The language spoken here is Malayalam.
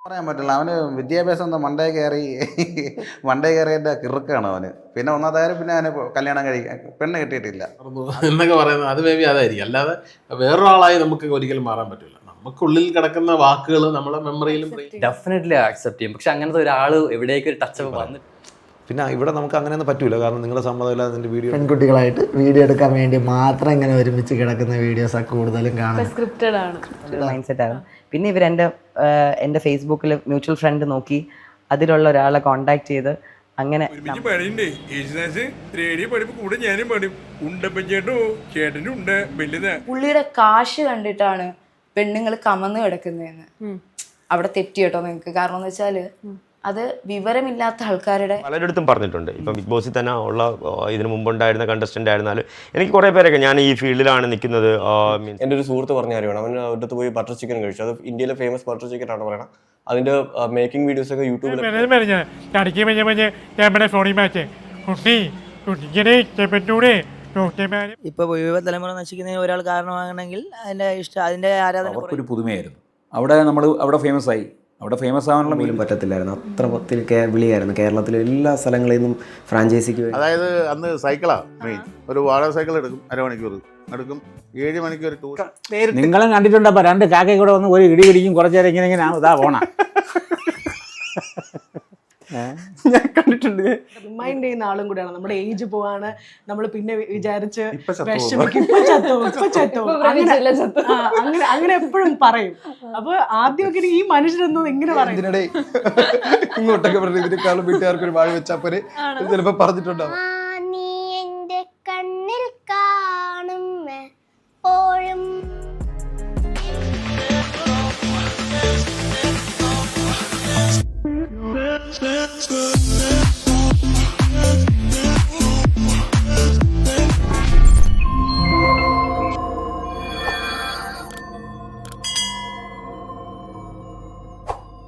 പറയാൻ പറ്റില്ല. അവന് വിദ്യാഭ്യാസം എന്താ മണ്ടേ കയറിയതിൻ്റെ കിറുക്കാണ് അവന്. പിന്നെ ഒന്നാമതായാലും പിന്നെ അവന് കല്യാണം പെണ്ണ് കിട്ടിയിട്ടില്ല എന്നൊക്കെ പറയുന്നത് അത് മേ ബി അതായിരിക്കും. അല്ലാതെ വേറൊരാളായി നമുക്ക് ഒരിക്കലും മാറാൻ പറ്റില്ല. നമുക്കുള്ളിൽ കിടക്കുന്ന വാക്കുകൾ നമ്മളെ മെമ്മറിയിലും ഡെഫിനറ്റ്ലി ആക്സെപ്റ്റ് ചെയ്യും. പക്ഷെ അങ്ങനത്തെ ഒരാൾ എവിടേക്ക് ഒരു ടച്ച് വന്നിട്ട് പിന്നെ ഇവിടെ നമുക്ക് അങ്ങനെയൊന്നും പറ്റൂല. കാരണം നിങ്ങളുടെ സമ്മതമില്ലാതെ അതിൻ്റെ വീഡിയോ പെൺകുട്ടികളായിട്ട് വീഡിയോ എടുക്കാൻ വേണ്ടി മാത്രം ഇങ്ങനെ ഒരുമിച്ച് കിടക്കുന്ന വീഡിയോസൊക്കെ കൂടുതലും കാണാം. സ്ക്രിപ്റ്റഡ് ആണ് മൈൻഡ് സെറ്റ് ആകും. പിന്നെ എൻ്റെ ഫേസ്ബുക്കിൽ മ്യൂച്വൽ ഫ്രണ്ട് നോക്കി അതിലുള്ള ഒരാളെ കോണ്ടാക്ട് ചെയ്ത് അങ്ങനെ പുള്ളിയുടെ കാശ് കണ്ടിട്ടാണ് പെണ്ണുങ്ങൾ കമന്ന് കിടക്കുന്നതെന്ന്. അവിടെ തെറ്റി കേട്ടോ നിങ്ങൾക്ക്. കാരണം എന്ന് വെച്ചാല് അത് വിവരമില്ലാത്ത ആൾക്കാരുടെ പലരിടത്തും പറഞ്ഞിട്ടുണ്ട്. ഇപ്പം ബിഗ് ബോസിൽ തന്നെ ഉള്ള ഇതിന് മുമ്പുണ്ടായിരുന്ന കണ്ടസ്റ്റന്റ് ആയിരുന്നാലും എനിക്ക് കുറേ പേരൊക്കെ ഞാൻ ഈ ഫീൽഡിലാണ് നിൽക്കുന്നത്. എൻ്റെ ഒരു സുഹൃത്ത് പറഞ്ഞ കാര്യമാണ്. അവൻ അടുത്ത് പോയി ബട്ടർ ചിക്കൻ കഴിച്ചു. അത് ഇന്ത്യയിലെ ഫേമസ് ബട്ടർ ചിക്കൻ ആണ് പറയണം. അതിന്റെ മേക്കിംഗ് വീഡിയോസ് ഒക്കെ യൂട്യൂബിൽ ഇപ്പൊ യുവതലമുറ നശിക്കുന്നതിന് ഒരാൾ കാരണമാകണമെങ്കിൽ അതിന്റെ ആരാധന അവർക്കൊരു പുതുമയായിരുന്നു. അവിടെ ഫേമസ് ആയി. അവിടെ ഫേമസ് ആവാനുള്ള പോലും പറ്റത്തില്ലായിരുന്നു. അത്രത്തിൽ വിളിയായിരുന്നു. കേരളത്തിലെ എല്ലാ സ്ഥലങ്ങളിൽ നിന്നും ഫ്രാഞ്ചൈസിക്ക് വേണ്ടി. അതായത് അന്ന് സൈക്കിളാണ് മെയിൻ. ഒരു വാടക സൈക്കിൾ എടുക്കും, അരമണിക്കൂർ എടുക്കും, 7 മണിക്കൂർ ടൂർ. നിങ്ങളും കണ്ടിട്ടുണ്ടപ്പോൾ 2 കാക്കയും കൂടെ വന്ന് ഒരു ഇടി പിടിക്കും, കുറച്ചു നേരം ഇങ്ങനെ ഇതാ പോണ. ഞാൻ കണ്ടിട്ടുണ്ട്. റിമൈൻഡ് ചെയ്യുന്ന ആളും കൂടെയാണ്. നമ്മുടെ ഏജ് പോവാണ്, നമ്മൾ പിന്നെ വിചാരിച്ച് വിഷമിക്കും, അങ്ങനെ എപ്പോഴും പറയും. അപ്പൊ ആദ്യമൊക്കെ ഈ മനുഷ്യരെന്തോ ഇങ്ങനെ പറയും. ഇങ്ങോട്ടൊക്കെ പറഞ്ഞു ഇതിനേക്കാളും വീട്ടുകാർക്ക് ഒരു വാഴ വെച്ചാൽ ചിലപ്പോൾ പറഞ്ഞിട്ടുണ്ടാവും.